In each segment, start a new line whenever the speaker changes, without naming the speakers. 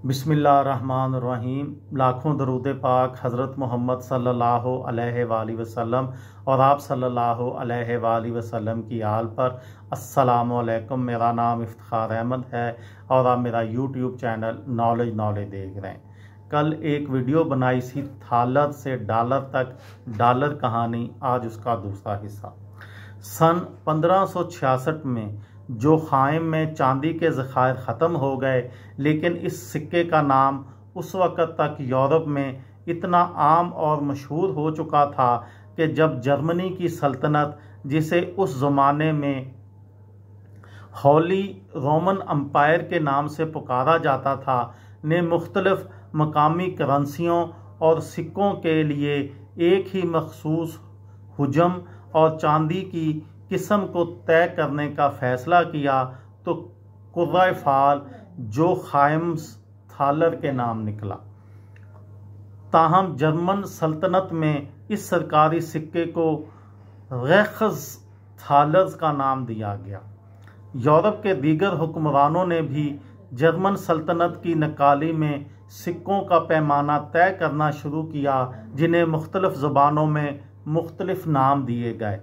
बिस्मिल्लाहिर्रहमानिर्रहीम। लाखों दरूद पाक हज़रत मोहम्मद सल्लल्लाहु अलैहि वसल्लम और आप सल्लल्लाहु अलैहि वसल्लम की आल पर। अस्सलामु अलैकुम। मेरा नाम इफ्तिखार अहमद है और आप मेरा यूट्यूब चैनल नॉलेज देख रहे हैं। कल एक वीडियो बनाई सी थालर से डॉलर तक, डॉलर कहानी, आज उसका दूसरा हिस्सा। सन 1566 में जो ख़ाइम में चांदी के ज़खायर ख़त्म हो गए, लेकिन इस सिक्के का नाम उस वक़्त तक यूरोप में इतना आम और मशहूर हो चुका था कि जब जर्मनी की सल्तनत, जिसे उस ज़माने में होली रोमन अम्पायर के नाम से पुकारा जाता था, ने मुख्तलिफ मकामी करेंसियों और सिक्कों के लिए एक ही मखसूस हुजम और चांदी की किस्म को तय करने का फ़ैसला किया, तो कुर्रा फ़ाल जो ख़ाइम थालर के नाम निकला। ताहम जर्मन सल्तनत में इस सरकारी सिक्के को रेख्स थालर्स का नाम दिया गया। यूरोप के दीगर हुक्मरानों ने भी जर्मन सल्तनत की नकाली में सिक्कों का पैमाना तय करना शुरू किया, जिन्हें मुख्तलिफ ज़बानों में मुख्तलिफ नाम दिए गए।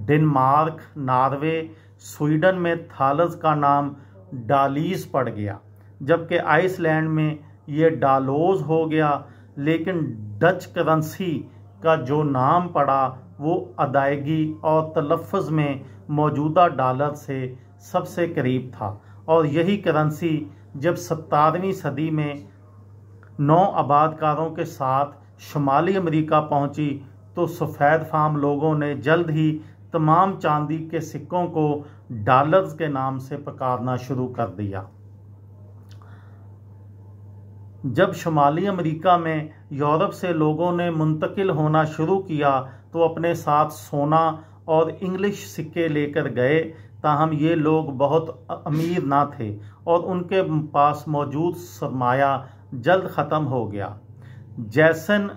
डेनमार्क, नॉर्वे, स्वीडन में थालर्स का नाम डालीज पड़ गया, जबकि आइसलैंड में ये डालोज हो गया। लेकिन डच करेंसी का जो नाम पड़ा वो अदायगी और तलफ़्फ़ुज़ में मौजूदा डॉलर से सबसे करीब था, और यही करेंसी जब 17वीं सदी में नौ आबादकारों के साथ शुमाली अमेरिका पहुंची, तो सफ़ेद फाम लोगों ने जल्द ही तमाम चांदी के सिक्कों को डॉलर्स के नाम से पुकारना शुरू कर दिया। जब शुमाली अमेरिका में यूरोप से लोगों ने मुंतकिल होना शुरू किया, तो अपने साथ सोना और इंग्लिश सिक्के लेकर गए। ताहम ये लोग बहुत अमीर ना थे और उनके पास मौजूद सरमाया जल्द ख़त्म हो गया। जैसन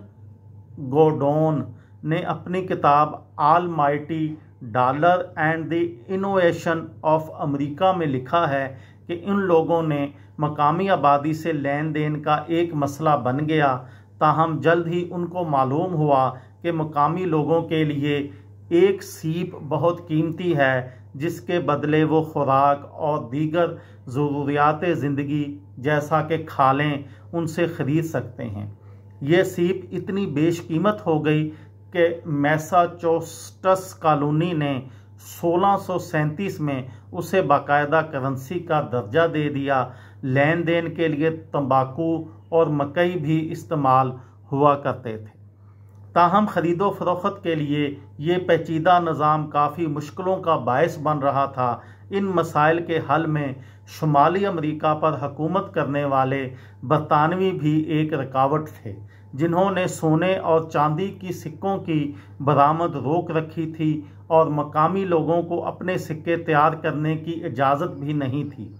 गोर्डोन ने अपनी किताब almighty dollar and the innovation of America में लिखा है कि इन लोगों ने मकामी आबादी से लेन देन का एक मसला बन गया। ताहम जल्द ही उनको मालूम हुआ कि मकामी लोगों के लिए एक सीप बहुत कीमती है, जिसके बदले वो खुराक और दीगर ज़रूरियात ज़िंदगी जैसा कि खालें उनसे ख़रीद सकते हैं। ये सीप इतनी बेशकीमत हो गई कि मैसाचुसेट्स कॉलोनी ने 1637 में उसे बाकायदा करेंसी का दर्जा दे दिया। लेन देन के लिए तंबाकू और मकई भी इस्तेमाल हुआ करते थे। ताहम ख़रीदो फरोख्त के लिए ये पेचीदा निज़ाम काफ़ी मुश्किलों का बायस बन रहा था। इन मसाइल के हल में शुमाली अमेरिका पर हुकूमत करने वाले बरतानवी भी एक रुकावट थे, जिन्होंने सोने और चांदी की सिक्कों की बरामद रोक रखी थी और मकामी लोगों को अपने सिक्के तैयार करने की इजाज़त भी नहीं थी।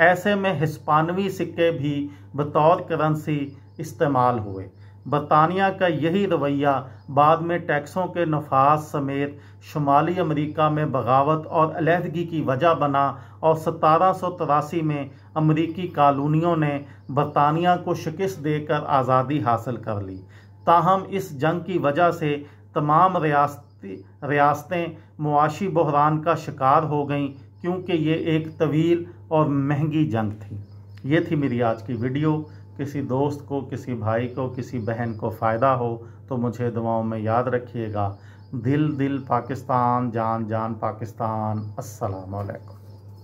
ऐसे में हिस्पानवी सिक्के भी बतौर करेंसी इस्तेमाल हुए। बरतानिया का यही रवैया बाद में टैक्सों के नफाज समेत शुमाली अमेरिका में बगावत और अलहदगी की वजह बना, और 1783 में अमेरिकी कॉलोनियों ने बरतानिया को शिकस्त देकर आज़ादी हासिल कर ली। ताहम इस जंग की वजह से तमाम रियासतें मुआशी बहरान का शिकार हो गईं, क्योंकि ये एक तवील और महंगी जंग थी। ये थी मेरी आज की वीडियो। किसी दोस्त को, किसी भाई को, किसी बहन को फ़ायदा हो तो मुझे दुआओं में याद रखिएगा। दिल दिल पाकिस्तान, जान जान पाकिस्तान। अस्सलामु अलैकुम।